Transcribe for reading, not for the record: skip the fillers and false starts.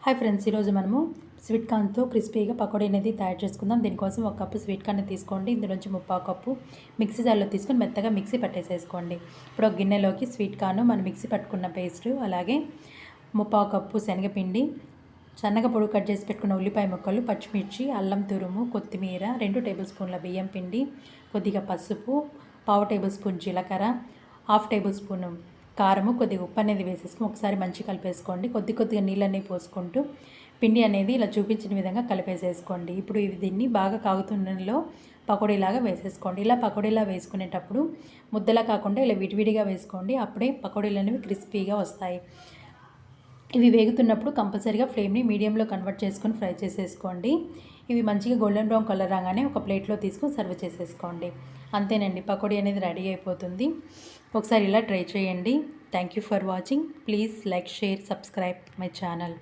Hi friends, ఈరోజు మనము sweet కార్న్తో క్రిస్పీగా పకోడీ అనేది తయారు చేసుకుందాం. దీనికోసం ఒక కప్పు స్వీట్ కార్న్ తీసుకోండి. ఇందులోంచి 3/4 కప్పు మిక్సీ జార్లో తీసుకొని మెత్తగా మిక్సీ పట్టేసేసుకోండి. ఇప్పుడు ఒక గిన్నెలోకి స్వీట్ కార్న్, మనం మిక్సీ పట్టుకున్న పేస్ట్, అలాగే 3/4 కప్పు శనగపిండి, సన్నగా పొడుగు కట్ చేసి పెట్టుకున్న ఉల్లిపాయ ముక్కలు, పచ్చిమిర్చి, అల్లం తురుము, కొత్తిమీర, 2 టేబుల్ స్పూన్ల బియ్యం పిండి, కొద్దిగా పసుపు, 1/2 టేబుల్ స్పూన్ జీలకర్ర, 1/2 టేబుల్ స్పూన్ కారము, కొద్దిగా ఉప్పు అనేది వేసేసుకుని ఒకసారి మంచిగా కలిపేసుకోండి. కొద్దిగా నీళ్ళన్నీ పోసుకుంటూ పిండి అనేది ఇలా చూపించిన విధంగా కలిపేసేసుకోండి. ఇప్పుడు దీన్ని బాగా కాగుతున్నలో పకోడీలాగా వేసేసుకోండి. ఇలా పకోడీలా వేసుకునేటప్పుడు ముద్దలా కాకుండా ఇలా విడివిడిగా వేసుకోండి. అప్పుడే పకోడీలు అనేవి క్రిస్పీగా వస్తాయి. ఇవి వేగుతున్నప్పుడు కంపల్సరీగా ఫ్లేమ్ని మీడియంలో కన్వర్ట్ చేసుకొని ఫ్రై చేసేసుకోండి. ఇవి మంచిగా గోల్డెన్ బ్రౌన్ కలర్ రాగానే ఒక ప్లేట్లో తీసుకొని సర్వ్ చేసేసుకోండి. అంతేనండి, పకోడీ అనేది రెడీ అయిపోతుంది. ఒకసారి ఇలా ట్రై చేయండి. Thank you for watching. Please like, share, subscribe my channel.